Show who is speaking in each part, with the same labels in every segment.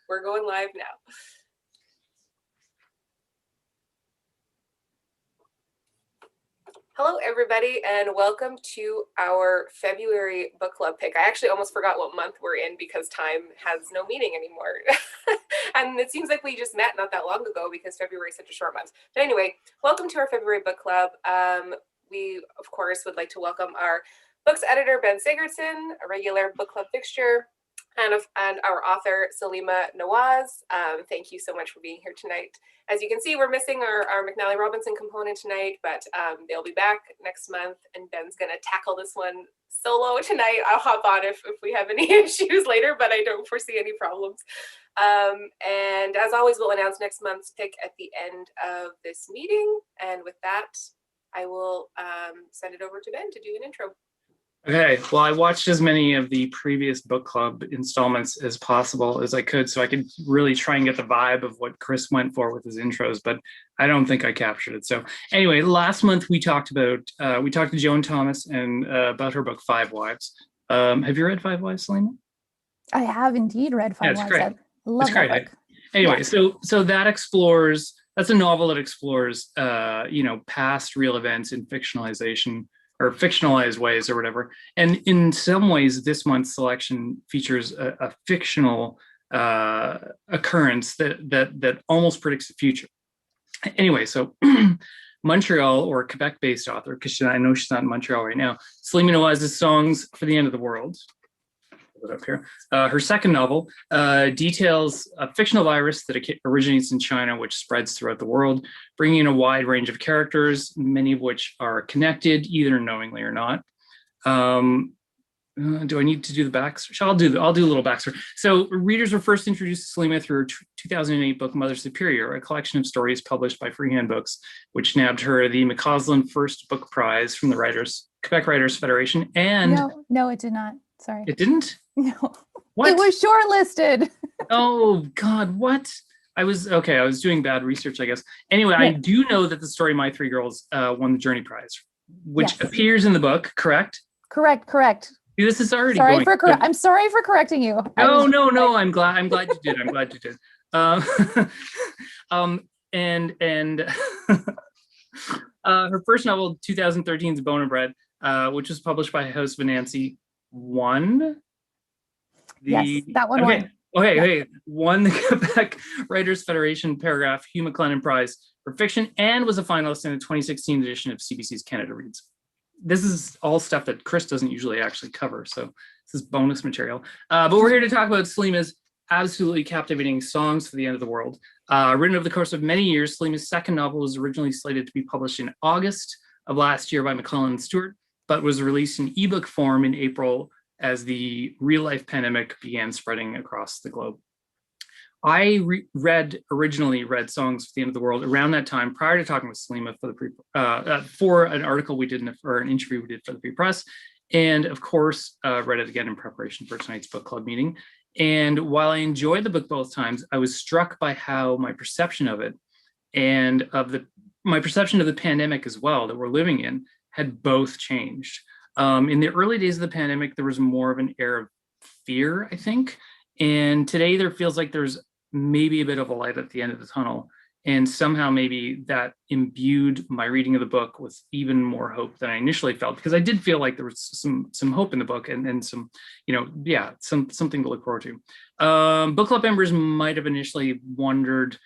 Speaker 1: We're going live now. Hello, everybody, and welcome to our February book club pick. I actually almost forgot what month we're in because time has no meaning anymore. And it seems like we just met not that long ago because February is such a short month. But anyway, welcome to our February book club. We, of course, would like to welcome our books editor, Ben Sigurdsson, a regular book club fixture, and our author, Saleema Nawaz. Thank you so much for being here tonight. As you can see, we're missing our McNally Robinson component tonight, but they'll be back next month, and Ben's gonna tackle this one solo tonight. I'll hop on if we have any issues later, but I don't foresee any problems. And as always, we'll announce next month's pick at the end of this meeting. And with that, I will send it over to Ben to do an intro.
Speaker 2: Okay, well, I watched as many of the previous book club installments as possible as I could, so I could really try and get the vibe of what Chris went for with his intros, but I don't think I captured it. So anyway, last month we talked to Joan Thomas and about her book, Five Wives. Have you read Five Wives, Saleema?
Speaker 3: I have indeed read Five Wives. I love that book.
Speaker 2: Anyway, yeah. So that explores, that's a novel that explores, past real events in fictionalization, or fictionalized ways or whatever. And in some ways, this month's selection features a fictional occurrence that almost predicts the future. Anyway, so Montreal or Quebec-based author, because I know she's not in Montreal right now, Saleema Nawaz's Songs for the End of the World. Up here. Her second novel details a fictional virus that originates in China, which spreads throughout the world, bringing in a wide range of characters, many of which are connected, either knowingly or not. Do I need to do the backstory? I'll do a little backstory. So readers were first introduced to Saleema through her 2008 book, Mother Superior, a collection of stories published by Freehand Books, which nabbed her the McCausland First Book Prize from the Quebec Writers Federation. And
Speaker 3: no, it did not. Sorry.
Speaker 2: It didn't?
Speaker 3: No.
Speaker 2: What?
Speaker 3: It was shortlisted.
Speaker 2: Oh God, what? I was doing bad research, I guess. Anyway, yeah. I do know that the story My Three Girls won the Journey Prize, which appears in the book, correct?
Speaker 3: Correct.
Speaker 2: This is already
Speaker 3: I'm sorry for correcting you.
Speaker 2: No. I'm glad you did. I'm glad you did. Her first novel, 2013's Bone and Bread, which was published by House Venancy, won.
Speaker 3: Yes, that one won.
Speaker 2: Okay, won the Quebec Writers Federation Paragraph Hugh MacLennan Prize for Fiction and was a finalist in the 2016 edition of CBC's Canada Reads. This is all stuff that Chris doesn't usually actually cover, so this is bonus material. But we're here to talk about Saleema's absolutely captivating Songs for the End of the World. Written over the course of many years, Saleema's second novel was originally slated to be published in August of last year by McClellan Stewart, but was released in ebook form in April as the real-life pandemic began spreading across the globe. I originally read Songs for the End of the World around that time, prior to talking with Saleema for an article we did or an interview we did for the Free Press, and of course read it again in preparation for tonight's book club meeting. And while I enjoyed the book both times, I was struck by how my perception of it and my perception of the pandemic as well that we're living in had both changed. In the early days of the pandemic, there was more of an air of fear, I think. And today there feels like there's maybe a bit of a light at the end of the tunnel. And somehow maybe that imbued my reading of the book with even more hope than I initially felt, because I did feel like there was some hope in the book and some, something to look forward to. Book club members might have initially wondered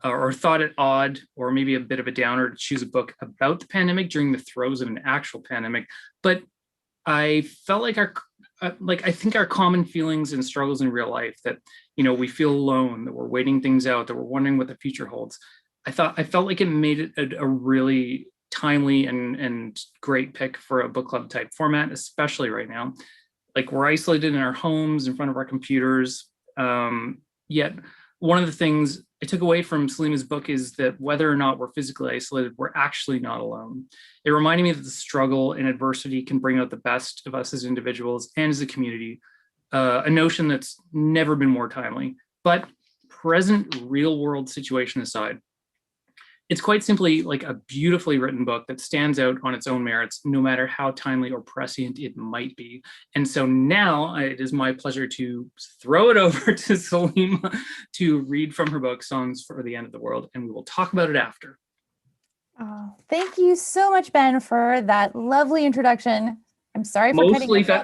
Speaker 2: or thought it odd or maybe a bit of a downer to choose a book about the pandemic during the throes of an actual pandemic. But I felt like I think our common feelings and struggles in real life that, we feel alone, that we're waiting things out, that we're wondering what the future holds. I felt like it made it a really timely and great pick for a book club type format, especially right now. Like, we're isolated in our homes in front of our computers. Yet one of the things I took away from Saleema's book is that whether or not we're physically isolated, we're actually not alone. It reminded me that the struggle and adversity can bring out the best of us as individuals and as a community, a notion that's never been more timely. But present real world situation aside, It's quite simply like a beautifully written book that stands out on its own merits, no matter how timely or prescient it might be. And so now it is my pleasure to throw it over to Saleema to read from her book, Songs for the End of the World, and we will talk about it after.
Speaker 3: Oh, thank you so much, Ben, for that lovely introduction. I'm sorry for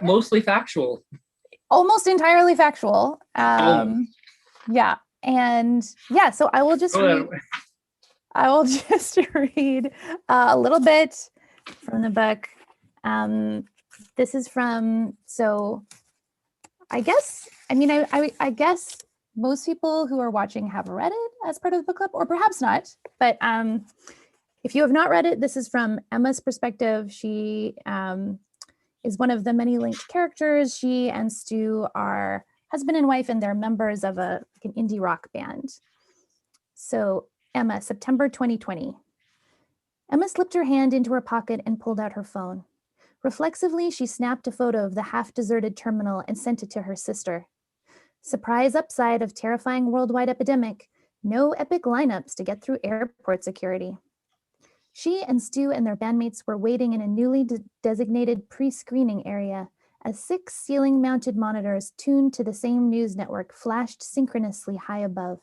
Speaker 2: mostly factual.
Speaker 3: Almost entirely factual. Yeah, and yeah, so I will just read a little bit from the book. This is from, so I guess most people who are watching have read it as part of the book club, or perhaps not. But if you have not read it, this is from Emma's perspective. She is one of the many linked characters. She and Stu are husband and wife, and they're members of an indie rock band. So Emma, September 2020. Emma slipped her hand into her pocket and pulled out her phone. Reflexively, she snapped a photo of the half-deserted terminal and sent it to her sister. Surprise upside of terrifying worldwide epidemic, no epic lineups to get through airport security. She and Stu and their bandmates were waiting in a newly designated pre-screening area as 6 ceiling-mounted monitors tuned to the same news network flashed synchronously high above.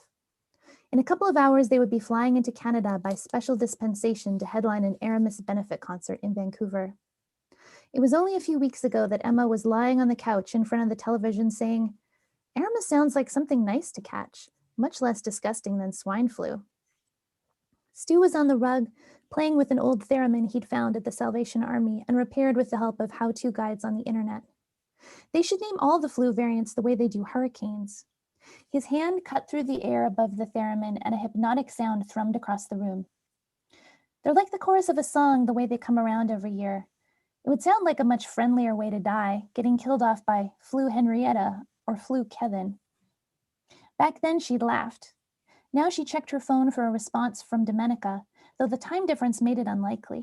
Speaker 3: In a couple of hours, they would be flying into Canada by special dispensation to headline an Aramis benefit concert in Vancouver. It was only a few weeks ago that Emma was lying on the couch in front of the television saying, Aramis sounds like something nice to catch, much less disgusting than swine flu. Stu was on the rug, playing with an old theremin he'd found at the Salvation Army and repaired with the help of how-to guides on the internet. They should name all the flu variants the way they do hurricanes. His hand cut through the air above the theremin and a hypnotic sound thrummed across the room. They're like the chorus of a song the way they come around every year. It would sound like a much friendlier way to die, getting killed off by Flu Henrietta or Flu Kevin. Back then she'd laughed. Now she checked her phone for a response from Domenica, though the time difference made it unlikely.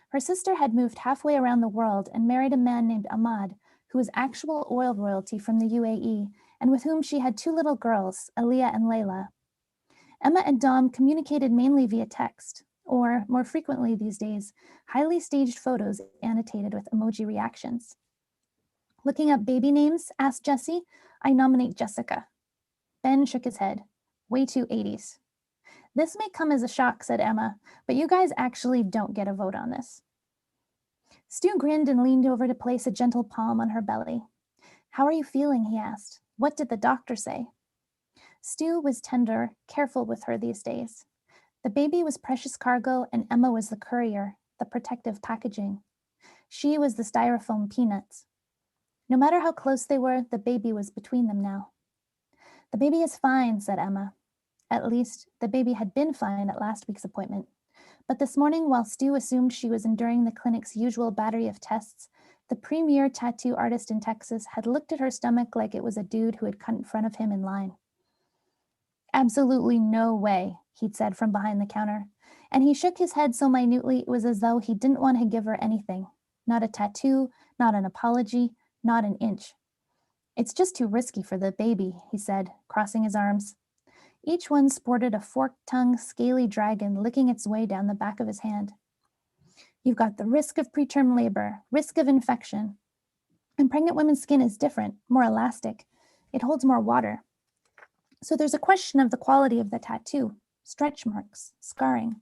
Speaker 3: Her sister had moved halfway around the world and married a man named Ahmad, who was actual oil royalty from the UAE, and with whom she had 2 little girls, Aliyah and Layla. Emma and Dom communicated mainly via text, or more frequently these days, highly staged photos annotated with emoji reactions. Looking up baby names, asked Jessie, I nominate Jessica. Ben shook his head. Way too 80s. This may come as a shock, said Emma, but you guys actually don't get a vote on this. Stu grinned and leaned over to place a gentle palm on her belly. How are you feeling, he asked. What did the doctor say? Stu was tender, careful with her these days. The baby was precious cargo and Emma was the courier, the protective packaging. She was the styrofoam peanuts. No matter how close they were, the baby was between them now. The baby is fine, said Emma. At least, the baby had been fine at last week's appointment. But this morning, while Stu assumed she was enduring the clinic's usual battery of tests, the premier tattoo artist in Texas had looked at her stomach like it was a dude who had cut in front of him in line. Absolutely no way, he'd said from behind the counter. And he shook his head so minutely it was as though he didn't want to give her anything. Not a tattoo, not an apology, not an inch. It's just too risky for the baby, he said, crossing his arms. Each one sported a forked-tongued, scaly dragon licking its way down the back of his hand. You've got the risk of preterm labor, risk of infection. And pregnant women's skin is different, more elastic. It holds more water. So there's a question of the quality of the tattoo, stretch marks, scarring.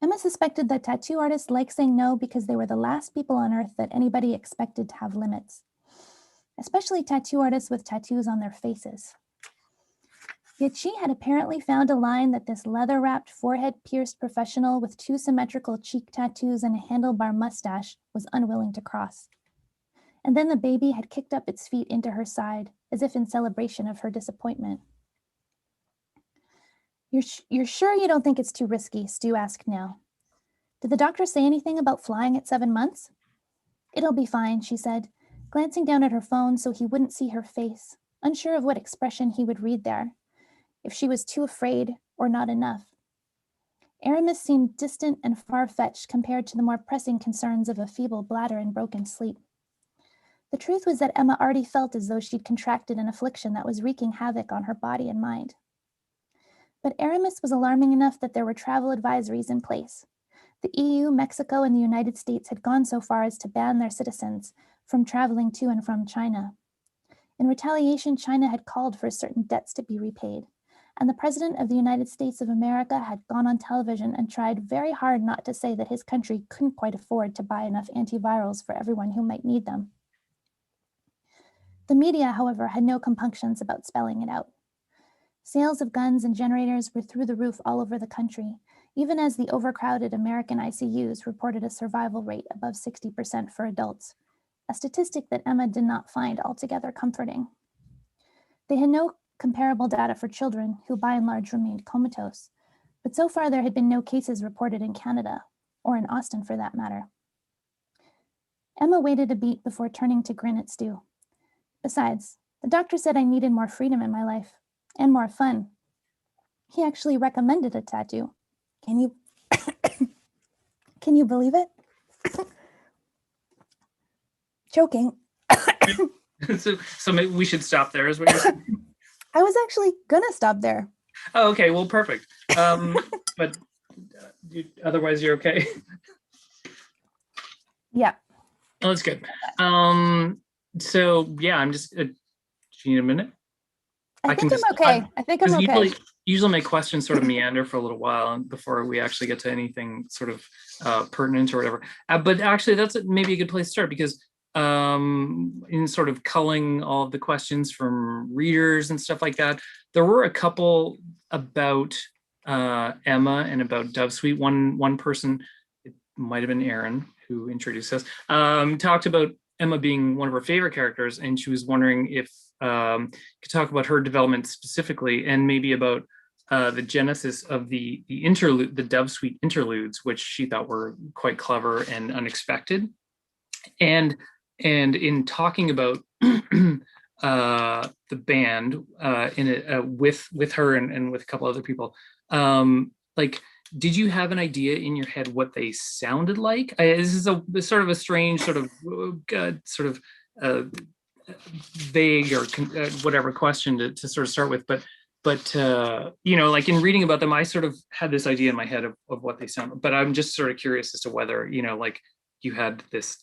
Speaker 3: Emma suspected that tattoo artists like saying no because they were the last people on earth that anybody expected to have limits, especially tattoo artists with tattoos on their faces. Yet she had apparently found a line that this leather-wrapped, forehead-pierced professional with 2 symmetrical cheek tattoos and a handlebar mustache was unwilling to cross. And then the baby had kicked up its feet into her side, as if in celebration of her disappointment. You're sure you don't think it's too risky? Stu asked now. Did the doctor say anything about flying at 7 months? It'll be fine, she said, glancing down at her phone so he wouldn't see her face, unsure of what expression he would read there. If she was too afraid or not enough. Aramis seemed distant and far-fetched compared to the more pressing concerns of a feeble bladder and broken sleep. The truth was that Emma already felt as though she'd contracted an affliction that was wreaking havoc on her body and mind. But Aramis was alarming enough that there were travel advisories in place. The EU, Mexico, and the United States had gone so far as to ban their citizens from traveling to and from China. In retaliation, China had called for certain debts to be repaid, and the President of the United States of America had gone on television and tried very hard not to say that his country couldn't quite afford to buy enough antivirals for everyone who might need them. The media, however, had no compunctions about spelling it out. Sales of guns and generators were through the roof all over the country, even as the overcrowded American ICUs reported a survival rate above 60% for adults, a statistic that Emma did not find altogether comforting. They had no comparable data for children, who by and large remained comatose, but so far there had been no cases reported in Canada, or in Austin for that matter. Emma waited a beat before turning to grin at Stu. Besides, the doctor said I needed more freedom in my life, and more fun. He actually recommended a tattoo. Can you, can you believe it? Joking.
Speaker 2: So maybe we should stop there, is what you're saying?
Speaker 3: I was actually gonna stop there.
Speaker 2: Oh, okay, well, perfect. But otherwise, you're okay.
Speaker 3: Yeah.
Speaker 2: Oh, that's good. So yeah, I'm just. Do you need a minute?
Speaker 3: I think I'm okay. I think I'm okay.
Speaker 2: Usually my questions sort of meander for a little while before we actually get to anything sort of pertinent or whatever. But actually, that's maybe a good place to start, because in sort of culling all of the questions from readers and stuff like that, there were a couple about Emma and about Dovesweet. One person, it might have been Aaron, who introduced us, talked about Emma being one of her favorite characters, and she was wondering if could talk about her development specifically, and maybe about the genesis of the interlude, the Dovesweet interludes, which she thought were quite clever and unexpected. And in talking about the band with her and with a couple other people, like, did you have an idea in your head what they sounded like? This is a sort of a strange sort of vague or whatever question to sort of start with, but like in reading about them, I sort of had this idea in my head of what they sound, but I'm just sort of curious as to whether like you had this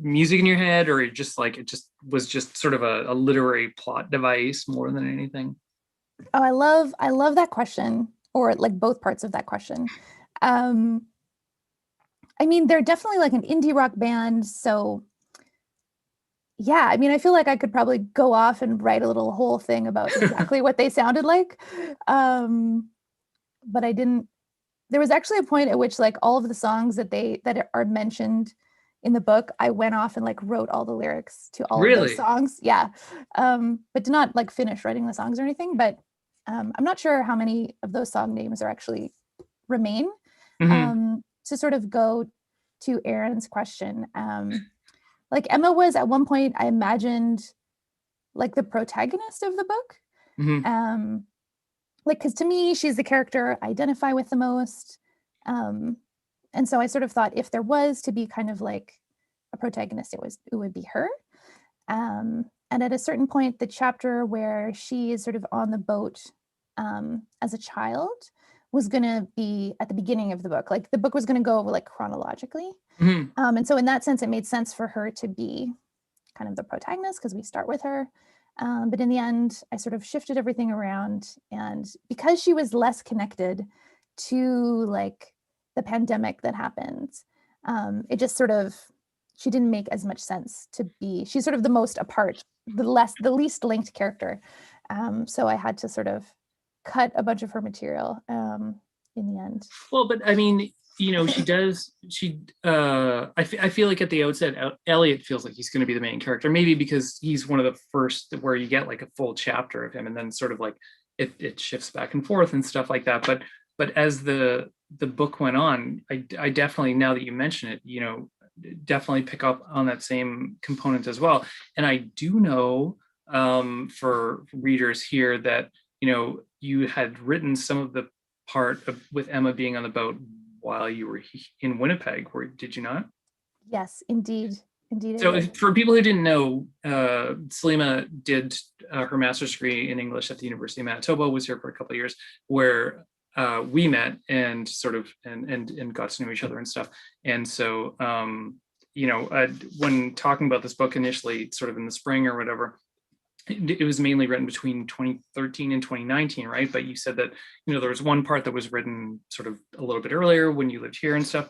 Speaker 2: music in your head, or it just was just sort of a literary plot device more than anything.
Speaker 3: Oh, I love that question, or like both parts of that question. I mean, they're definitely like an indie rock band, so yeah, I mean, I feel like I could probably go off and write a little whole thing about exactly what they sounded like. But I didn't. There was actually a point at which like all of the songs that are mentioned in the book, I went off and like wrote all the lyrics to all of those songs. Yeah. But did not like finish writing the songs or anything. But I'm not sure how many of those song names are actually remain.
Speaker 2: Mm-hmm.
Speaker 3: To sort of go to Aaron's question. Like Emma was at one point, I imagined like the protagonist of the book.
Speaker 2: Mm-hmm.
Speaker 3: Like, because to me, she's the character I identify with the most. And so I sort of thought if there was to be kind of like a protagonist, it would be her. And at a certain point, the chapter where she is sort of on the boat as a child was going to be at the beginning of the book. Like the book was going to go like chronologically.
Speaker 2: Mm-hmm.
Speaker 3: And so in that sense, it made sense for her to be kind of the protagonist because we start with her. But in the end, I sort of shifted everything around. And because she was less connected to like the pandemic that happened, it just sort of, she didn't make as much sense to be, she's sort of the most apart, the least linked character. So I had to sort of cut a bunch of her material in the end.
Speaker 2: Well, but I mean, I feel like at the outset, Elliot feels like he's going to be the main character, maybe because he's one of the first where you get like a full chapter of him, and then sort of like it shifts back and forth and stuff like that. But as the book went on, I definitely, now that you mention it, definitely pick up on that same component as well. And I do know for readers here that you had written some of the part with Emma being on the boat while you were in Winnipeg, did you not?
Speaker 3: Yes, indeed. Indeed,
Speaker 2: So
Speaker 3: it is.
Speaker 2: for people who didn't know, Saleema did her master's degree in English at the University of Manitoba, was here for a couple of years, where we met and sort of and got to know each other and stuff. And so, when talking about this book initially, sort of in the spring or whatever, it was mainly written between 2013 and 2019, right? But you said that, there was one part that was written sort of a little bit earlier when you lived here and stuff.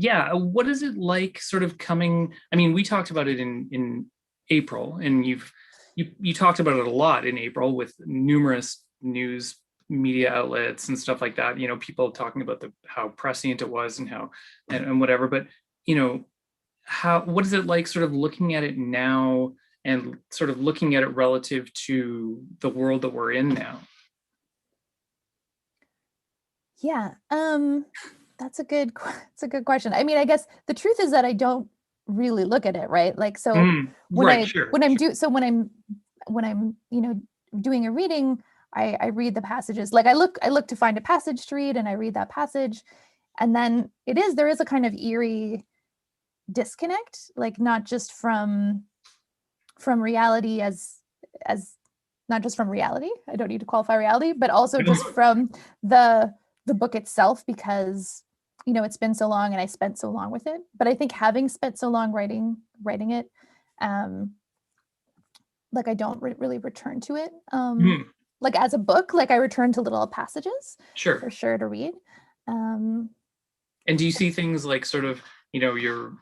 Speaker 2: Yeah, what is it like sort of coming? I mean, we talked about it in April, and you talked about it a lot in April with numerous news media outlets and stuff like that. People talking about how prescient it was and how and whatever. But what is it like sort of looking at it now and sort of looking at it relative to the world that we're in now?
Speaker 3: Yeah, that's a good question. I mean, I guess the truth is that I don't really look at it, right? Like, so
Speaker 2: Right, sure.
Speaker 3: when I'm doing a reading, I read the passages. Like I look to find a passage to read, and I read that passage, and then there is a kind of eerie disconnect, like not just from reality as not just from reality. I don't need to qualify reality, but also just from the book itself, because it's been so long and I spent so long with it. But I think having spent so long writing it, like I don't really return to it like as a book. Like I return to little passages,
Speaker 2: Sure,
Speaker 3: for sure, to read.
Speaker 2: And do you see things like sort of, you're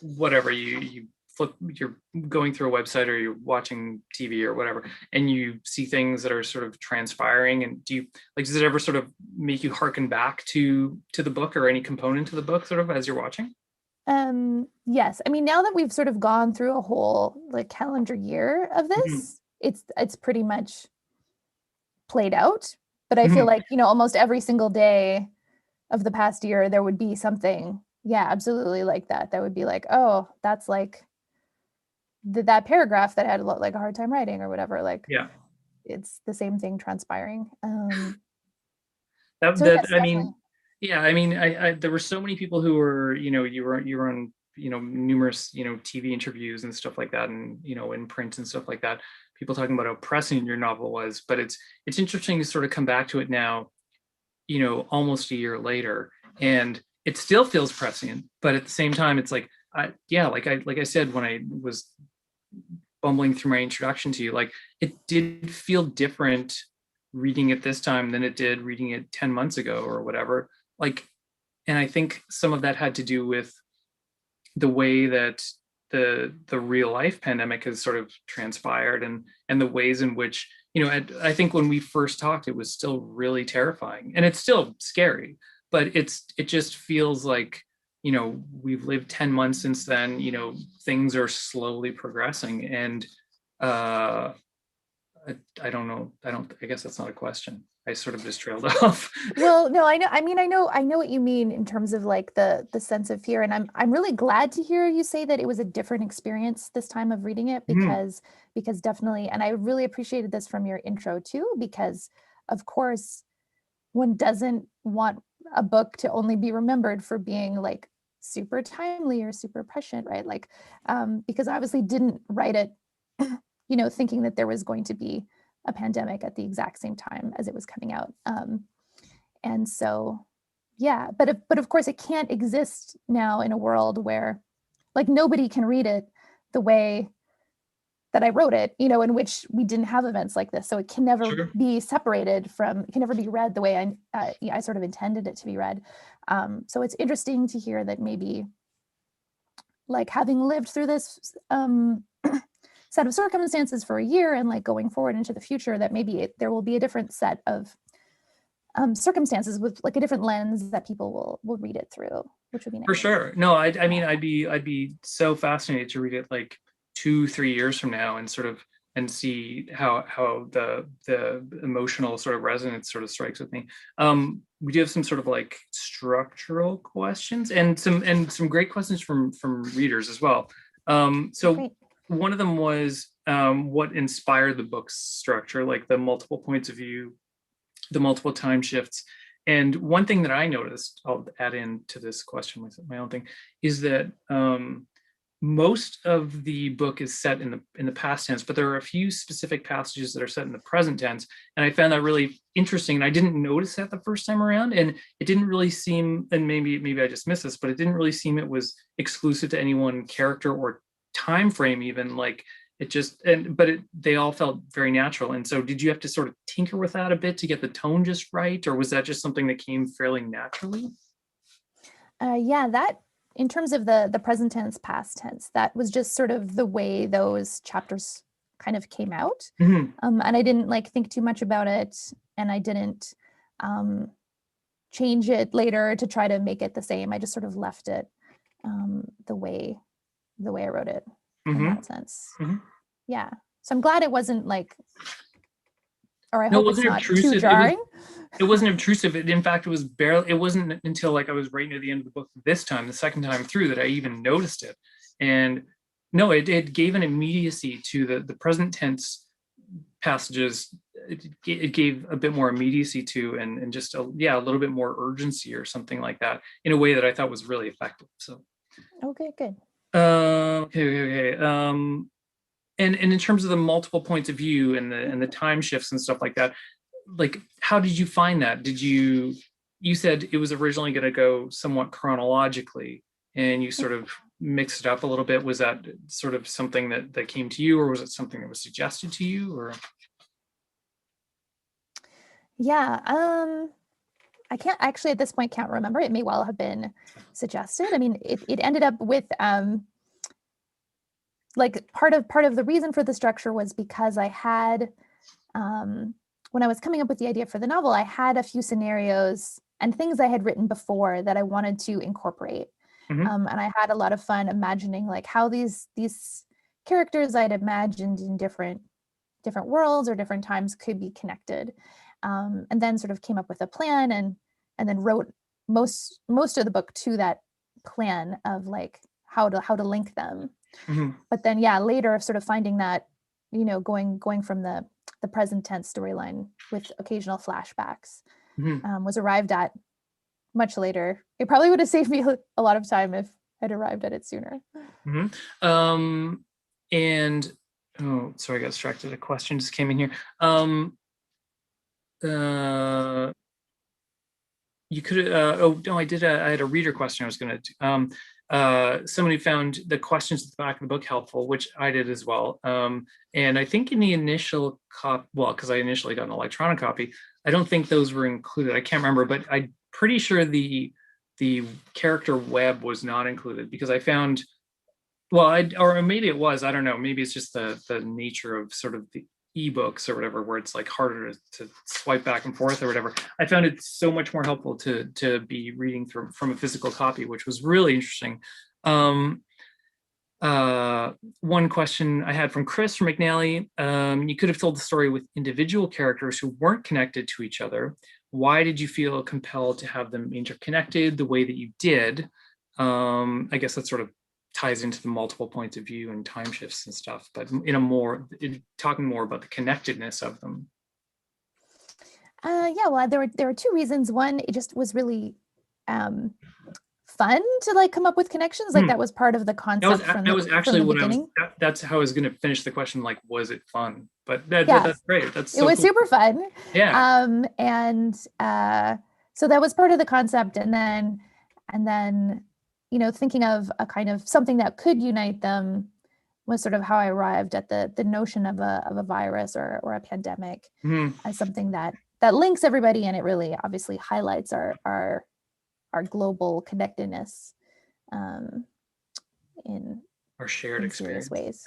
Speaker 2: whatever you flip, you're going through a website or you're watching TV or whatever, and you see things that are sort of transpiring, and does it ever sort of make you harken back to the book or any component to the book sort of as you're watching?
Speaker 3: Yes. I mean, now that we've sort of gone through a whole like calendar year of this, it's pretty much played out. But I feel like, almost every single day of the past year, there would be something, yeah, absolutely, like that would be like, oh, that's like that paragraph that I had like a hard time writing or whatever. Like,
Speaker 2: Yeah.
Speaker 3: it's the same thing transpiring.
Speaker 2: That
Speaker 3: So
Speaker 2: that
Speaker 3: yes,
Speaker 2: I mean,
Speaker 3: definitely.
Speaker 2: yeah, I mean, I there were so many people who were, you were on, numerous, TV interviews and stuff like that, and in print and stuff like that. People talking about how prescient your novel was, but it's interesting to sort of come back to it now, almost a year later, and it still feels prescient, but at the same time, it's like, like I said when I was bumbling through my introduction to you, like it did feel different reading it this time than it did reading it 10 months ago or whatever. Like, and I think some of that had to do with the way that the real life pandemic has sort of transpired, and the ways in which, I think when we first talked, it was still really terrifying, and it's still scary, but it just feels like, we've lived 10 months since then. Things are slowly progressing, and I don't know. I guess that's not a question. I sort of just trailed off.
Speaker 3: Well, no, I know. I mean, I know what you mean in terms of like the sense of fear, and I'm really glad to hear you say that it was a different experience this time of reading it, because definitely, and I really appreciated this from your intro too, because of course one doesn't want a book to only be remembered for being like super timely or super prescient, right? Like, because I obviously didn't write it, thinking that there was going to be a pandemic at the exact same time as it was coming out. And so, yeah, but of course it can't exist now in a world where like nobody can read it the way that I wrote it, in which we didn't have events like this. So it can never
Speaker 2: Sure.
Speaker 3: be separated from, it can never be read the way I sort of intended it to be read. So it's interesting to hear that maybe like having lived through this set of circumstances for a year and like going forward into the future, that maybe there will be a different set of circumstances with like a different lens that people will read it through, which would be nice.
Speaker 2: For sure. No, I mean, I'd be so fascinated to read it like 2-3 years from now, and sort of and see how the emotional sort of resonance sort of strikes with me. We do have some sort of like structural questions, and some great questions from readers as well. So
Speaker 3: Great.
Speaker 2: one of them was, what inspired the book's structure, like the multiple points of view, the multiple time shifts, And one thing that I noticed, I'll add into this question with my own thing, is that most of the book is set in the past tense, but there are a few specific passages that are set in the present tense, and I found that really interesting. And I didn't notice that the first time around, and it didn't really seem, and maybe I just missed this, but it didn't really seem it was exclusive to any one character or time frame even. Like it just, they all felt very natural. And so did you have to sort of tinker with that a bit to get the tone just right, or was that just something that came fairly naturally?
Speaker 3: Yeah, that in terms of the present tense, past tense, that was just sort of the way those chapters kind of came out.
Speaker 2: Mm-hmm.
Speaker 3: And I didn't like think too much about it, and I didn't change it later to try to make it the same. I just sort of left it the way I wrote it in
Speaker 2: Mm-hmm.
Speaker 3: that sense.
Speaker 2: Mm-hmm.
Speaker 3: Yeah. So I'm glad it wasn't like, or I
Speaker 2: No, it
Speaker 3: hope it's
Speaker 2: wasn't
Speaker 3: not too
Speaker 2: obtrusive.
Speaker 3: jarring.
Speaker 2: It wasn't obtrusive. In fact, it wasn't until like I was right near the end of the book this time, the second time through, that I even noticed it. And no, it gave an immediacy to the present tense passages. It gave a bit more immediacy to, and just a little bit more urgency or something like that, in a way that I thought was really effective. So
Speaker 3: Okay, good.
Speaker 2: okay. And in terms of the multiple points of view and the time shifts and stuff like that, like how did you find that? You said it was originally going to go somewhat chronologically, and you sort of mixed it up a little bit. Was that sort of something that came to you, or was it something that was suggested to you, or?
Speaker 3: Yeah. I can't actually at this point can't remember. It may well have been suggested. I mean, it ended up with like part of the reason for the structure was because I had when I was coming up with the idea for the novel, I had a few scenarios and things I had written before that I wanted to incorporate.
Speaker 2: Mm-hmm.
Speaker 3: And I had a lot of fun imagining like how these characters I'd imagined in different worlds or different times could be connected. And then sort of came up with a plan and then wrote most of the book to that plan of like how to link them.
Speaker 2: Mm-hmm.
Speaker 3: But then later sort of finding that, going from the present tense storyline with occasional flashbacks was arrived at much later. It probably would have saved me a lot of time if I'd arrived at it sooner.
Speaker 2: Mm-hmm. And sorry, I got distracted. A question just came in here. You could I did I had a reader question I was going to somebody found the questions at the back of the book helpful, which I did as well. And I think in the initial copy, well, because I initially got an electronic copy, I don't think those were included. I can't remember, but I'm pretty sure the character web was not included, because I found, well, or maybe it was, I don't know, maybe it's just the nature of sort of the ebooks or whatever, where it's like harder to swipe back and forth or whatever. I found it so much more helpful to be reading from a physical copy, which was really interesting. One question I had from Chris from McNally: you could have told the story with individual characters who weren't connected to each other. Why did you feel compelled to have them interconnected the way that you did? I guess that sort of ties into the multiple points of view and time shifts and stuff, but talking more about the connectedness of them.
Speaker 3: Well, there were two reasons. One, it just was really fun to like come up with connections. Like that was part of the concept from the beginning.
Speaker 2: That's how I was going to finish the question. Like, was it fun? But that's great. It was
Speaker 3: super fun.
Speaker 2: Yeah.
Speaker 3: And so that was part of the concept, and then thinking of a kind of something that could unite them was sort of how I arrived at the notion of a virus or a pandemic as something that links everybody, and it really obviously highlights our global connectedness in
Speaker 2: our shared experience
Speaker 3: ways.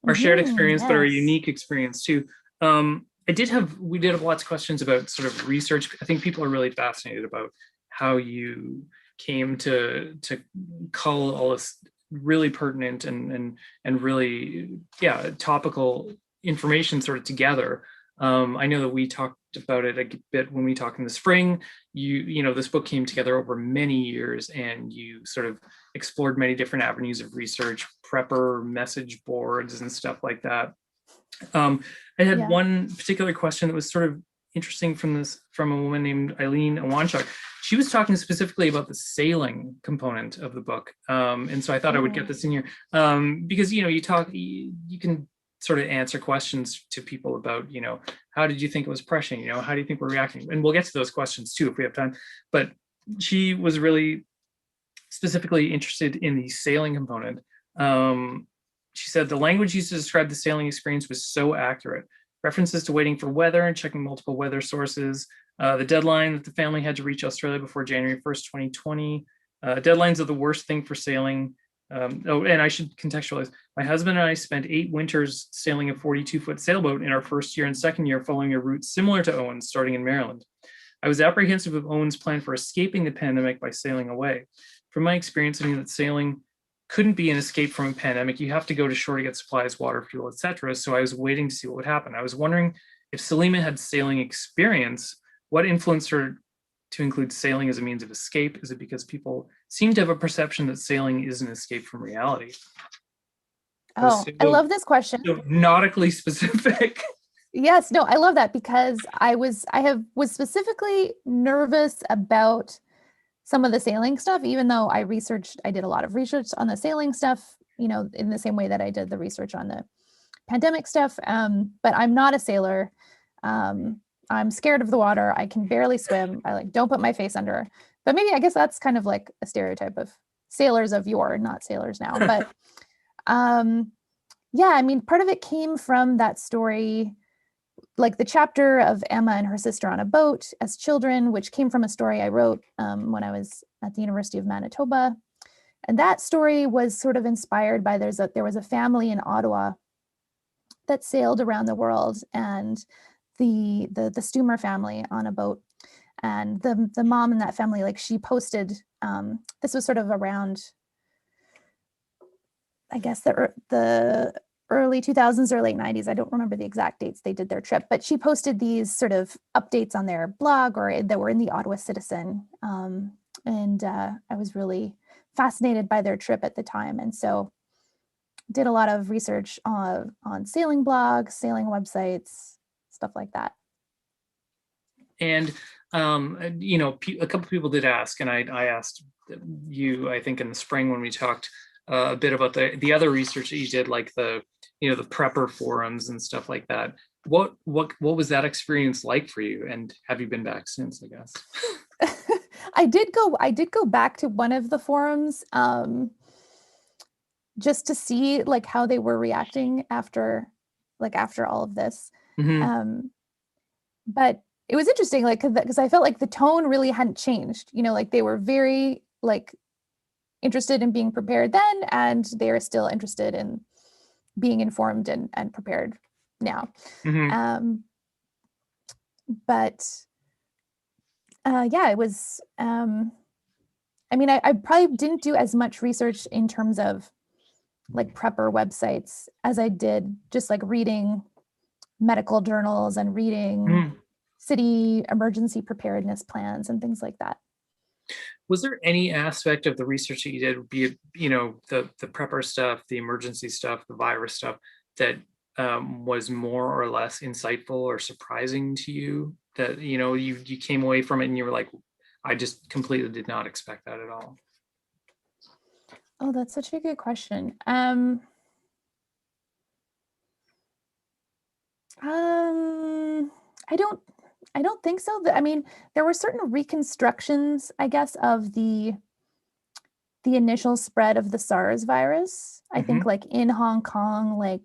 Speaker 2: Our shared experience,
Speaker 3: yes.
Speaker 2: But our unique experience too. We did have lots of questions about sort of research. I think people are really fascinated about how you came to cull all this really pertinent and really topical information sort of together. I know that we talked about it a bit when we talked in the spring. This book came together over many years, and you sort of explored many different avenues of research, prepper, message boards, and stuff like that. I had one particular question that was sort of interesting from a woman named Eileen Awanchuk. She was talking specifically about the sailing component of the book. And so I thought I would get this in here because, you can sort of answer questions to people about, how did you think it was pressing? How do you think we're reacting? And we'll get to those questions too, if we have time. But she was really specifically interested in the sailing component. She said the language used to describe the sailing experience was so accurate. References to waiting for weather and checking multiple weather sources, the deadline that the family had to reach Australia before January 1st, 2020. Deadlines are the worst thing for sailing. And I should contextualize. My husband and I spent 8 winters sailing a 42-foot sailboat in our first year and second year, following a route similar to Owen's, starting in Maryland. I was apprehensive of Owen's plan for escaping the pandemic by sailing away. From my experience, I knew that sailing couldn't be an escape from a pandemic. You have to go to shore to get supplies, water, fuel, etc. So I was waiting to see what would happen. I was wondering if Saleema had sailing experience, what influenced her to include sailing as a means of escape? Is it because people seem to have a perception that sailing is an escape from reality?
Speaker 3: Oh, I love this question.
Speaker 2: So nautically specific.
Speaker 3: Yes, no, I love that because I was specifically nervous about some of the sailing stuff, even though I did a lot of research on the sailing stuff, in the same way that I did the research on the pandemic stuff. But I'm not a sailor. I'm scared of the water. I can barely swim. I don't put my face under. But maybe I guess that's kind of like a stereotype of sailors of yore, not sailors now. But yeah, I mean, part of it came from that story, like the chapter of Emma and her sister on a boat as children, which came from a story I wrote when I was at the University of Manitoba. And that story was sort of inspired by there was a family in Ottawa that sailed around the world, and the Stumer family on a boat. And the mom in that family, she posted, this was sort of around, I guess, the early 2000s or late 90s. I don't remember the exact dates they did their trip, but she posted these sort of updates on their blog or that were in the Ottawa Citizen. And I was really fascinated by their trip at the time. And so did a lot of research on sailing blogs, sailing websites, stuff like that.
Speaker 2: And, a couple of people did ask, and I asked you, I think in the spring when we talked a bit about the other research that you did, like the prepper forums and stuff like that. What was that experience like for you? And have you been back since, I guess?
Speaker 3: I did go back to one of the forums just to see how they were reacting after all of this.
Speaker 2: Mm-hmm.
Speaker 3: But it was interesting, because I felt like the tone really hadn't changed. They were very interested in being prepared then, and they are still interested in being informed and prepared now.
Speaker 2: Mm-hmm.
Speaker 3: But yeah, it was, I mean, I probably didn't do as much research in terms of prepper websites as I did just reading medical journals and reading city emergency preparedness plans and things like that.
Speaker 2: Was there any aspect of the research that you did, be it, the prepper stuff, the emergency stuff, the virus stuff, that was more or less insightful or surprising to you, that, you came away from it and you were like, I just completely did not expect that at all?
Speaker 3: Oh, that's such a good question. I don't think so. I mean, there were certain reconstructions, I guess, of the initial spread of the SARS virus. I think in Hong Kong,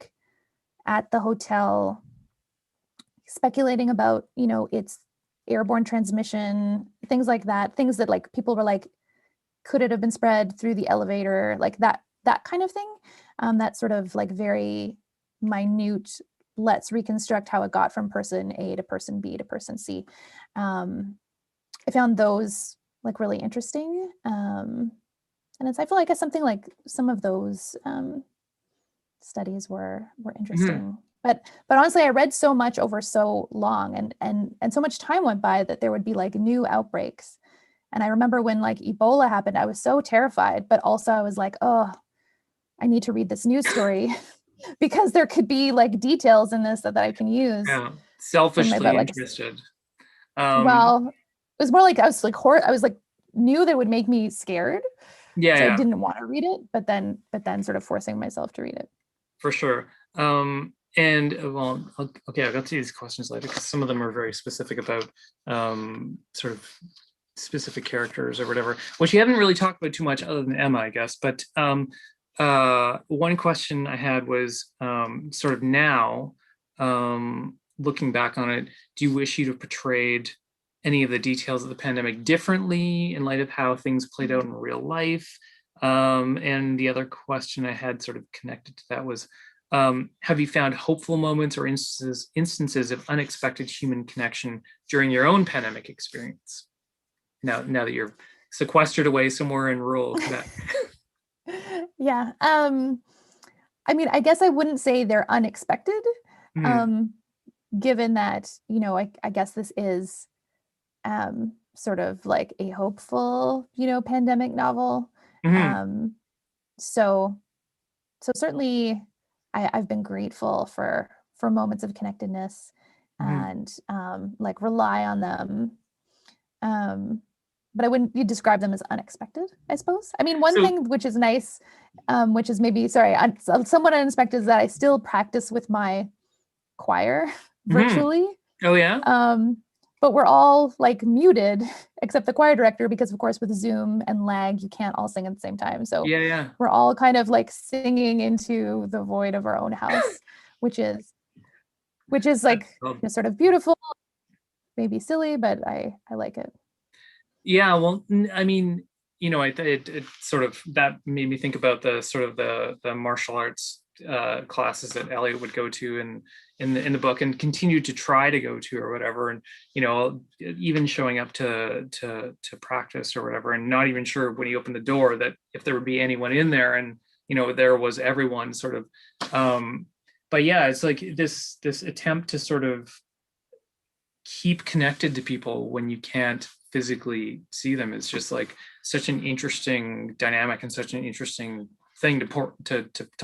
Speaker 3: at the hotel, speculating about, its airborne transmission, things like that, things that people were could it have been spread through the elevator, that kind of thing. That sort of very minute, let's reconstruct how it got from person A to person B to person C. I found those really interesting. And it's, I feel like something some of those studies were interesting. But honestly, I read so much over so long, and so much time went by that there would be new outbreaks. And I remember when Ebola happened, I was so terrified, but also I was oh, I need to read this news story because there could be details in this that I can use.
Speaker 2: Yeah, selfishly interested.
Speaker 3: Well, it was more like I was like I was like knew that it would make me scared,
Speaker 2: Yeah,
Speaker 3: so I
Speaker 2: yeah,
Speaker 3: didn't want to read it, but then sort of forcing myself to read it.
Speaker 2: for sure. And well, okay, I'll get to these questions later because some of them are very specific about sort of specific characters or whatever, which you haven't really talked about too much other than Emma, I guess. But one question I had was sort of now, looking back on it, do you wish you'd have portrayed any of the details of the pandemic differently in light of how things played out in real life? And the other question I had sort of connected to that was, have you found hopeful moments or instances of unexpected human connection during your own pandemic experience? Now that you're sequestered away somewhere in rural Quebec.
Speaker 3: Yeah. I mean, I guess I wouldn't say they're unexpected, given that, you know, I guess this is sort of like a hopeful, you know, pandemic novel. So certainly I've been grateful for moments of connectedness and like rely on them. But I wouldn't you describe them as unexpected, I suppose. I mean, one thing which is nice, which is maybe, sorry, somewhat unexpected, is that I still practice with my choir virtually.
Speaker 2: Oh, yeah?
Speaker 3: But we're all like muted except the choir director, because of course with Zoom and lag, you can't all sing at the same time. So
Speaker 2: yeah.
Speaker 3: we're all kind of like singing into the void of our own house, which is like, you know, sort of beautiful, maybe silly, but I like it.
Speaker 2: Yeah, well, I mean, you know, it sort of, that made me think about the sort of the martial arts classes that Elliot would go to in the book and continue to try to go to or whatever, and you know, even showing up to practice or whatever, and not even sure when he opened the door that if there would be anyone in there, and you know, there was everyone sort of. But yeah, it's like this attempt to sort of keep connected to people when you can't physically see them is just like such an interesting dynamic and such an interesting thing to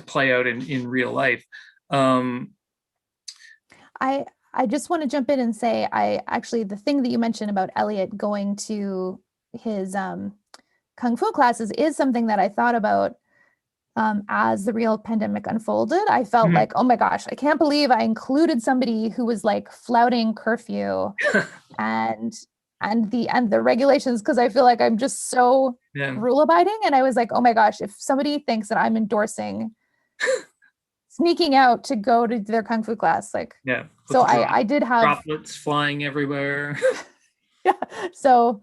Speaker 2: play out in real life.
Speaker 3: I just want to jump in and say, I actually, the thing that you mentioned about Elliot going to his kung fu classes is something that I thought about as the real pandemic unfolded. I felt like, oh my gosh, I can't believe I included somebody who was like flouting curfew and the regulations, because I feel like I'm just so rule abiding. And I was like, oh my gosh, if somebody thinks that I'm endorsing sneaking out to go to their kung fu class, like, so I did have
Speaker 2: droplets flying everywhere.
Speaker 3: Yeah, so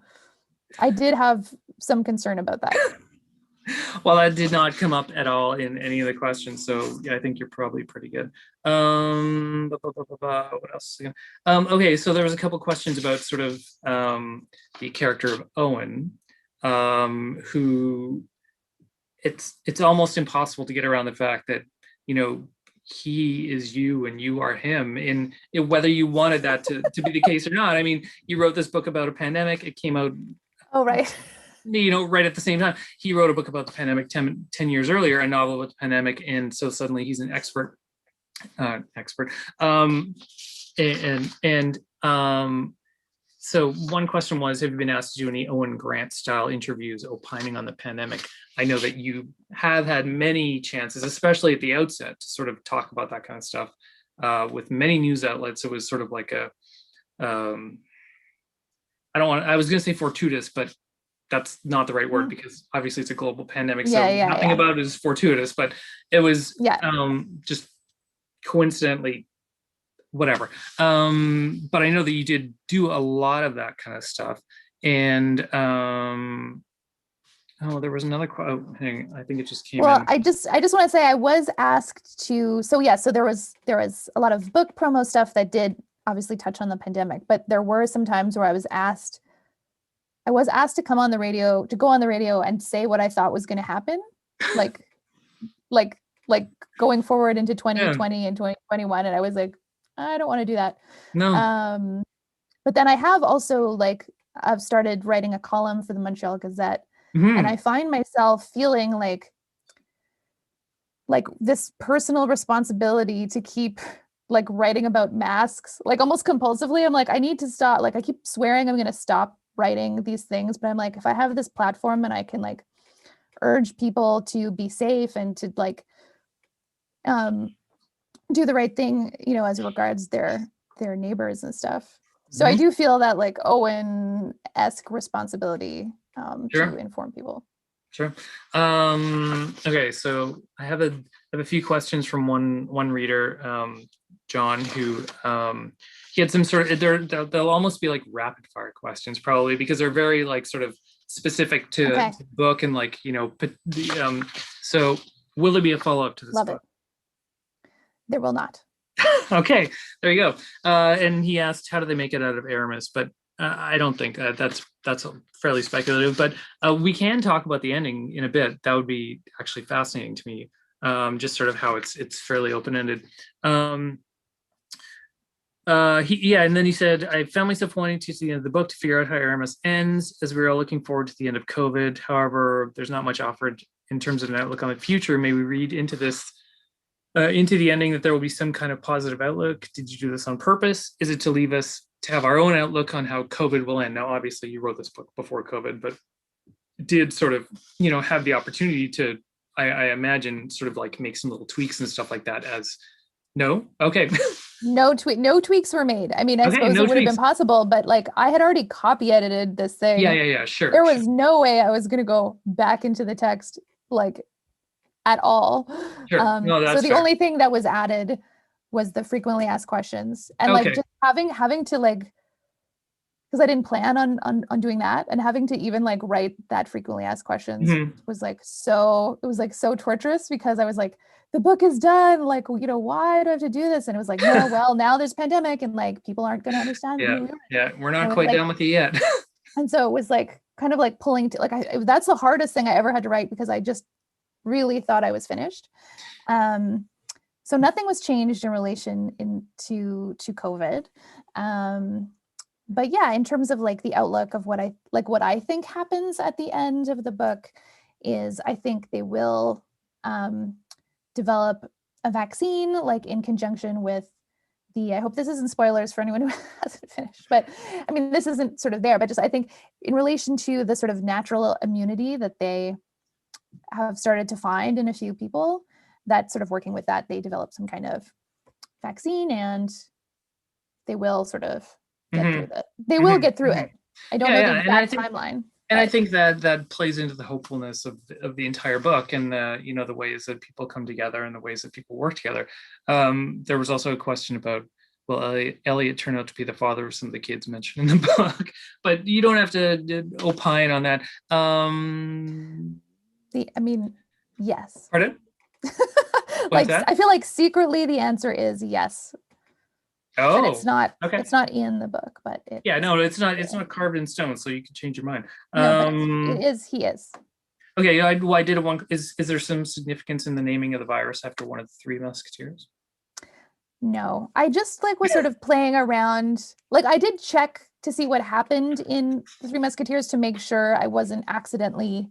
Speaker 3: I did have some concern about that.
Speaker 2: Well, that did not come up at all in any of the questions, so yeah, I think you're probably pretty good. What else? Okay, so there was a couple questions about sort of the character of Owen, who it's almost impossible to get around the fact that, you know, he is you and you are him, in whether you wanted that to be the case or not. I mean, you wrote this book about a pandemic. It came out,
Speaker 3: oh right,
Speaker 2: you know, right at the same time. He wrote a book about the pandemic 10 years earlier, a novel about the pandemic, and so suddenly he's an expert. So one question was, have you been asked to do any Owen Grant style interviews opining on the pandemic? I know that you have had many chances, especially at the outset, to sort of talk about that kind of stuff with many news outlets. It was sort of like a, I was going to say fortuitous, but that's not the right word, because obviously it's a global pandemic. So nothing about it is fortuitous, but it was just coincidentally whatever. But I know that you did do a lot of that kind of stuff. And there was another quote. I think it just came in.
Speaker 3: I just want to say I was asked to, so there was a lot of book promo stuff that did obviously touch on the pandemic, but there were some times where I was asked to come on the radio, to go on the radio and say what I thought was going to happen, like going forward into 2020 and 2021, and I was like, I don't want to do that.
Speaker 2: No.
Speaker 3: But then I have also I've started writing a column for the Montreal Gazette, and I find myself feeling like this personal responsibility to keep like writing about masks, like almost compulsively. I'm like, I need to stop. Like I keep swearing I'm going to stop writing these things, but I'm like, if I have this platform and I can like urge people to be safe and to like do the right thing, you know, as regards their neighbors and stuff. So I do feel that like Owen-esque responsibility
Speaker 2: Sure.
Speaker 3: to inform people.
Speaker 2: Sure. Okay, so I have a few questions from one reader, John, who he had some sort of they'll almost be like rapid fire questions probably because they're very like sort of specific to
Speaker 3: Okay.
Speaker 2: the book and like, you know, so will there be a follow-up to this
Speaker 3: Love
Speaker 2: book?
Speaker 3: it. There will not.
Speaker 2: Okay, there you go. And he asked, how do they make it out of Aramis? But I don't think that's fairly speculative. But we can talk about the ending in a bit. That would be actually fascinating to me. Just sort of how it's fairly open-ended. And then he said, I found myself wanting to see the end of the book to figure out how Aramis ends, as we were all looking forward to the end of COVID. However, there's not much offered in terms of an outlook on the future. May we read into this? Into the ending that there will be some kind of positive outlook. Did you do this on purpose? Is it to leave us to have our own outlook on how COVID will end? Now, obviously, you wrote this book before COVID, but did sort of, you know, have the opportunity to, I imagine, sort of like make some little tweaks and stuff like that. As no, okay,
Speaker 3: No tweaks were made. I mean, I suppose
Speaker 2: no
Speaker 3: it would have been
Speaker 2: tweaks.
Speaker 3: possible, but like I had already copy edited this thing.
Speaker 2: Yeah, sure.
Speaker 3: There was no way I was going to go back into the text like at all.
Speaker 2: Sure. No, that's
Speaker 3: so the
Speaker 2: fair.
Speaker 3: only thing that was added was the frequently asked questions, and like just having to like, because I didn't plan on doing that, and having to even like write that frequently asked questions was like so, it was like so torturous because I was like, the book is done, like, you know, why do I have to do this? And it was like, no, well, now there's pandemic and like people aren't going to understand who we are.
Speaker 2: Yeah, we're not quite done with it yet.
Speaker 3: And so it was like kind of like pulling to like that's the hardest thing I ever had to write because I just really thought I was finished. So nothing was changed in relation to COVID. But yeah, in terms of like the outlook of what I think happens at the end of the book is I think they will develop a vaccine like in conjunction with I hope this isn't spoilers for anyone who hasn't finished, but I mean, this isn't sort of there, but just I think in relation to the sort of natural immunity that they have started to find in a few people, that sort of working with that, they develop some kind of vaccine and they will sort of get through that. They will get through it. I don't know the exact timeline.
Speaker 2: And I think that plays into the hopefulness of the entire book and the, you know, the ways that people come together and the ways that people work together. There was also a question about, well, Elliot turned out to be the father of some of the kids mentioned in the book, but you don't have to opine on that.
Speaker 3: I mean, yes.
Speaker 2: Pardon?
Speaker 3: Like, I feel like secretly the answer is yes.
Speaker 2: Oh,
Speaker 3: and it's not
Speaker 2: okay.
Speaker 3: It's not in the book, but
Speaker 2: it's not carved in stone, so you can change your mind.
Speaker 3: No, but it is. He is.
Speaker 2: Okay, I did one. Is there some significance in the naming of the virus after one of the Three Musketeers?
Speaker 3: No, I just like was sort of playing around. Like I did check to see what happened in the Three Musketeers to make sure I wasn't accidentally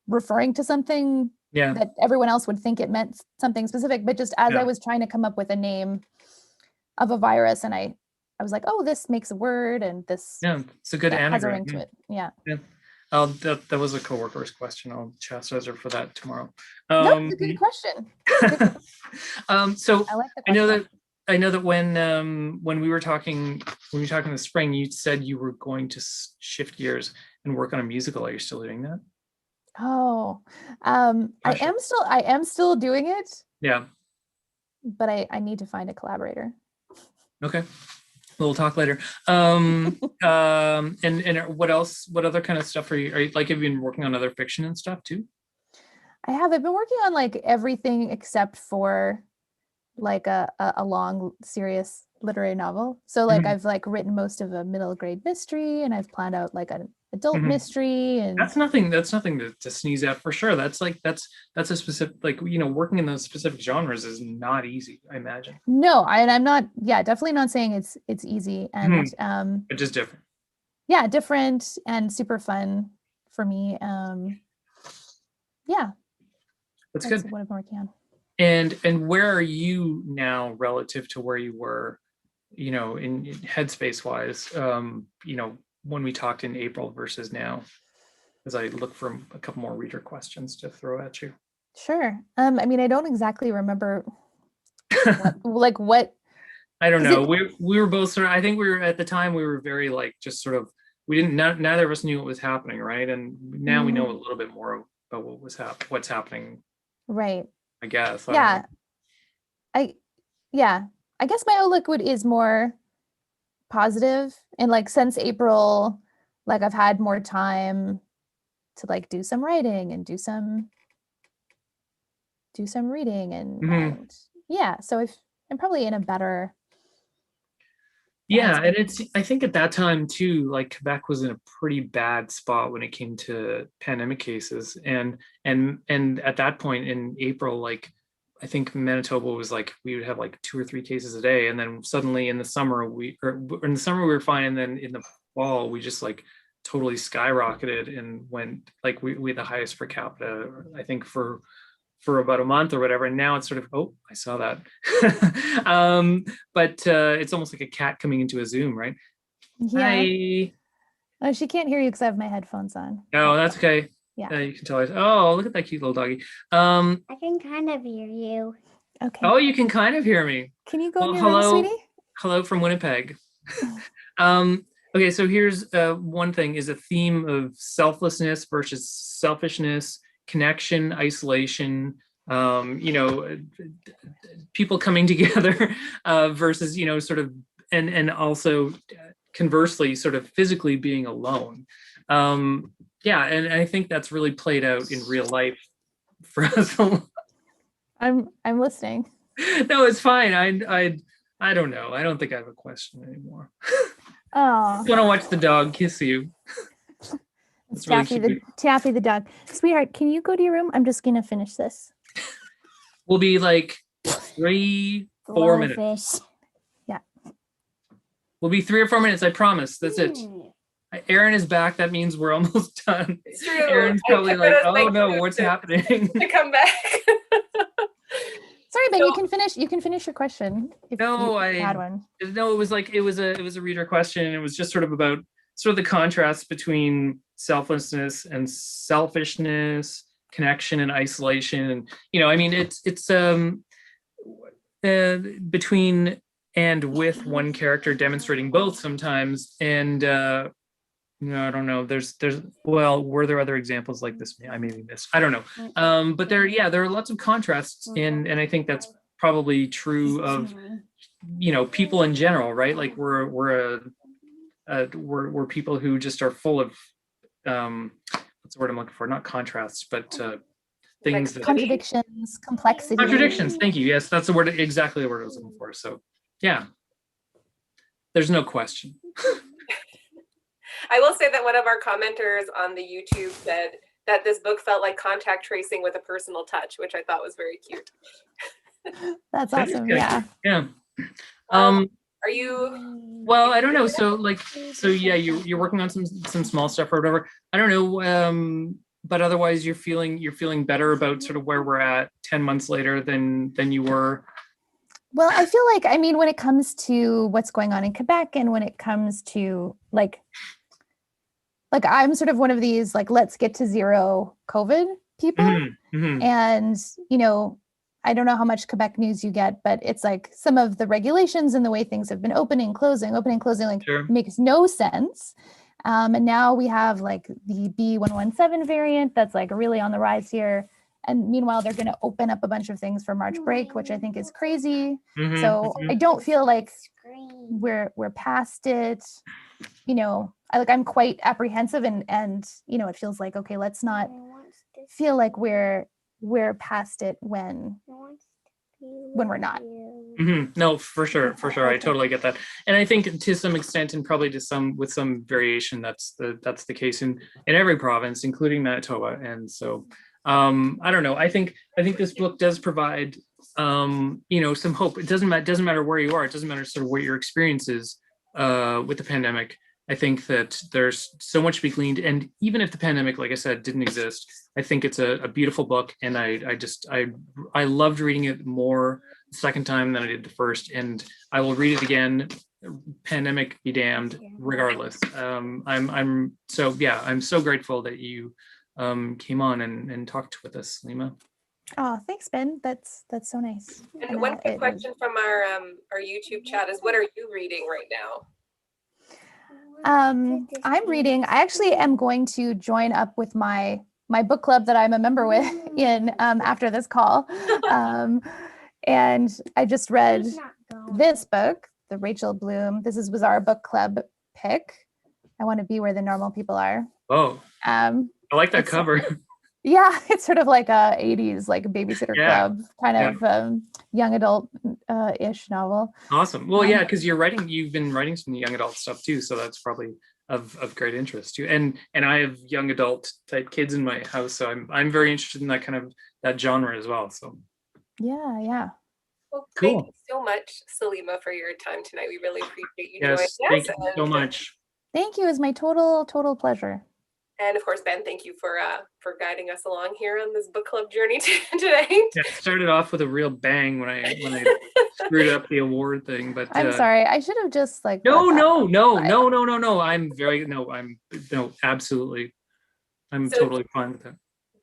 Speaker 3: referring to something that everyone else would think it meant something specific. But just as I was trying to come up with a name of a virus, and I was like, oh, this makes a word, and this
Speaker 2: it's a good anagram.
Speaker 3: Has a ring to it. Yeah.
Speaker 2: That was a coworker's question. I'll chastise her for that tomorrow.
Speaker 3: No, it's a good question.
Speaker 2: So
Speaker 3: I like the question.
Speaker 2: I know that when we were talking this spring, you said you were going to shift gears and work on a musical. Are you still doing that?
Speaker 3: Oh, I am still doing it.
Speaker 2: Yeah.
Speaker 3: But I need to find a collaborator.
Speaker 2: Okay. We'll talk later. And what else? What other kind of stuff are you like? Have you been working on other fiction and stuff too?
Speaker 3: I've been working on like everything except for like a long, serious literary novel. So like I've like written most of a middle grade mystery, and I've planned out like an adult mystery, and
Speaker 2: that's nothing to sneeze at for sure. That's a specific, like, you know, working in those specific genres is not easy, I imagine.
Speaker 3: No, I'm not, definitely not saying it's easy, and
Speaker 2: but just different.
Speaker 3: Yeah, different and super fun for me. Yeah.
Speaker 2: That's good.
Speaker 3: What I'm working on.
Speaker 2: And where are you now relative to where you were, in headspace wise, when we talked in April versus now? As I look for a couple more reader questions to throw at you.
Speaker 3: Sure. I mean, I don't exactly remember what.
Speaker 2: I don't know. We were both sort of, I think we were at the time, we were very like, just sort of, we didn't, neither of us knew what was happening, right? And now we know a little bit more about what's happening.
Speaker 3: Right.
Speaker 2: I guess.
Speaker 3: Yeah. I guess my outlook is more positive, and like since April, like I've had more time to like do some writing and do some reading and yeah, so I'm probably in a better
Speaker 2: and I think at that time too, like Quebec was in a pretty bad spot when it came to pandemic cases, and at that point in April, like I think Manitoba was like, we would have like 2 or 3 cases a day, and then suddenly in the summer we were fine, and then in the fall we just like totally skyrocketed and went like we had the highest per capita, I think, for about a month or whatever, and now it's sort of, oh, I saw that. But it's almost like a cat coming into a Zoom, right?
Speaker 3: Yeah.
Speaker 2: Hi.
Speaker 3: Oh, she can't hear you because I have my headphones on.
Speaker 2: No, that's okay.
Speaker 3: Yeah.
Speaker 2: You can tell her. Oh, look at that cute little doggy.
Speaker 4: I can kind of hear you.
Speaker 3: Okay.
Speaker 2: Oh, you can kind of hear me.
Speaker 3: Can you go in your
Speaker 2: hello,
Speaker 3: room, sweetie?
Speaker 2: Hello from Winnipeg. Okay, so here's one thing, is a theme of selflessness versus selfishness, connection, isolation, people coming together versus, sort of, and also conversely, sort of physically being alone. And I think that's really played out in real life for us.
Speaker 3: I'm listening.
Speaker 2: No, it's fine. I don't know. I don't think I have a question anymore.
Speaker 3: Oh,
Speaker 2: I want to watch the dog kiss you.
Speaker 3: it's Taffy the dog. Sweetheart, can you go to your room? I'm just gonna finish this.
Speaker 2: We'll be like 3-4 minutes.
Speaker 3: Yeah.
Speaker 2: We'll be 3 or 4 minutes. I promise. That's it. Aaron is back. That means we're almost done.
Speaker 1: It's true.
Speaker 2: Aaron's probably like, oh no, what's happening?
Speaker 1: To come back.
Speaker 3: Sorry, Ben. You can finish your question.
Speaker 2: No,
Speaker 3: I had one.
Speaker 2: No, it was a reader question. It was just sort of about the contrast between selflessness and selfishness, connection and isolation, and I mean, it's between and with one character demonstrating both sometimes, and I don't know. Were there other examples like this? I maybe missed. I don't know. But there are lots of contrasts, and I think that's probably true of people in general, right? Like we're people who just are full of what's the word I'm looking for? Not contrasts, but things that
Speaker 3: contradictions, complexity.
Speaker 2: Contradictions. Thank you. Yes, that's exactly the word I was looking for. So yeah, there's no question.
Speaker 1: I will say that one of our commenters on the YouTube said that this book felt like contact tracing with a personal touch, which I thought was very cute.
Speaker 3: That's awesome. Yeah.
Speaker 2: Yeah.
Speaker 1: Are you?
Speaker 2: Well, I don't know. So yeah, you're working on some small stuff or whatever. I don't know. But otherwise, you're feeling better about sort of where we're at 10 months later than you were.
Speaker 3: Well, I feel like, I mean, when it comes to what's going on in Quebec, and when it comes to like I'm sort of one of these like, let's get to zero COVID people. And I don't know how much Quebec news you get, but it's like some of the regulations and the way things have been opening, closing, like
Speaker 2: Sure.
Speaker 3: Makes no sense. And now we have like the B117 variant that's like really on the rise here. And meanwhile, they're going to open up a bunch of things for March break, which I think is crazy. So I don't feel like we're past it. I'm quite apprehensive, and it feels like, okay, let's not feel like we're past it when we're not.
Speaker 2: No, for sure. I totally get that. And I think to some extent, and probably with some variation, that's the case in every province, including Manitoba. And so I don't know. I think this book does provide some hope. It doesn't matter where you are. It doesn't matter sort of what your experience is with the pandemic. I think that there's so much to be gleaned, and even if the pandemic, like I said, didn't exist, I think it's a beautiful book, and I loved reading it more the second time than I did the first, and I will read it again, pandemic be damned, regardless. I'm so grateful that you came on and talked with us, Saleema.
Speaker 3: Oh, thanks, Ben. That's so nice.
Speaker 1: And one quick question from our YouTube chat is, what are you reading right now?
Speaker 3: I'm reading. I actually am going to join up with my book club that I'm a member with in after this call. And I just read this book, the Rachel Bloom. Was our book club pick. I want to be where the normal people are.
Speaker 2: Oh, I like that cover.
Speaker 3: Yeah, it's sort of like a 80s like a babysitter club kind of young adult ish novel.
Speaker 2: Awesome. Well, yeah, because you've been writing some young adult stuff too, so that's probably of great interest too. And I have young adult type kids in my house, so I'm very interested in that genre as well. So
Speaker 3: yeah.
Speaker 1: Well, cool. Thank you so much, Saleema, for your time tonight. We really appreciate you joining us.
Speaker 2: Thank you so much.
Speaker 3: Thank you. It was my total pleasure.
Speaker 1: And of course, Ben, thank you for guiding us along here on this book club journey today.
Speaker 2: Yeah, it started off with a real bang when I screwed up the award thing, but
Speaker 3: I'm sorry. I should have just like
Speaker 2: no. Absolutely. I'm totally fine with that.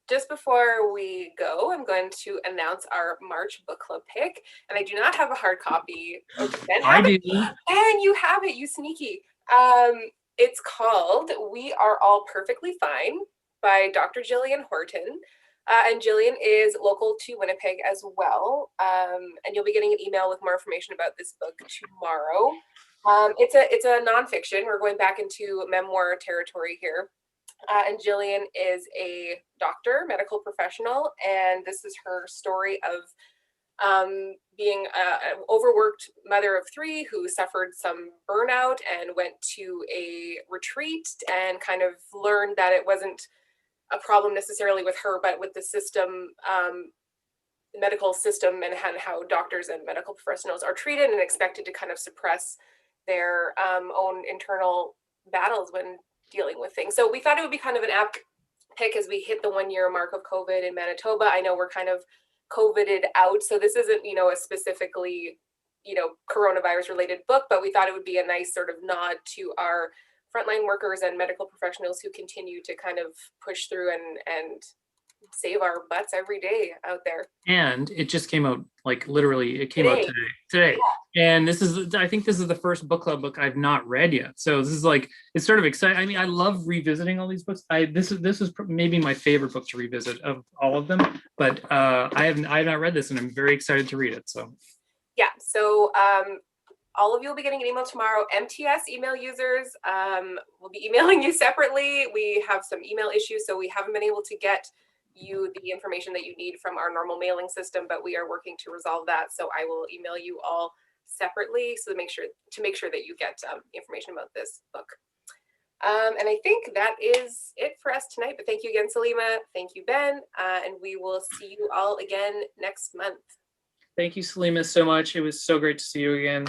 Speaker 1: Just before we go, I'm going to announce our March book club pick, and I do not have a hard copy.
Speaker 2: I do.
Speaker 1: And you have it, you sneaky. It's called We Are All Perfectly Fine by Dr. Jillian Horton. And Jillian is local to Winnipeg as well. And you'll be getting an email with more information about this book tomorrow. It's a nonfiction. We're going back into memoir territory here. And Jillian is a doctor, medical professional, and this is her story of being an overworked mother of three who suffered some burnout and went to a retreat and kind of learned that it wasn't a problem necessarily with her, but with the system, medical system, and how doctors and medical professionals are treated and expected to kind of suppress their own internal battles when dealing with things. So we thought it would be kind of an apt pick as we hit the 1 year mark of COVID in Manitoba. I know we're kind of COVIDed out, so this isn't, a specifically, coronavirus related book, but we thought it would be a nice sort of nod to our frontline workers and medical professionals who continue to kind of push through and save our butts every day out there.
Speaker 2: And it just came out, like literally, it came out today. Yeah. And I think this is the first book club book I've not read yet. So this is like, it's sort of exciting. I mean, I love revisiting all these books. This is maybe my favorite book to revisit of all of them. But I have not read this, and I'm very excited to read it. So
Speaker 1: yeah. So all of you will be getting an email tomorrow. MTS email users will be emailing you separately. We have some email issues, so we haven't been able to get you the information that you need from our normal mailing system, but we are working to resolve that. So I will email you all separately so to make sure that you get information about this book. And I think that is it for us tonight. But thank you again, Saleema. Thank you, Ben. And we will see you all again next month.
Speaker 2: Thank you, Saleema, so much. It was so great to see you again.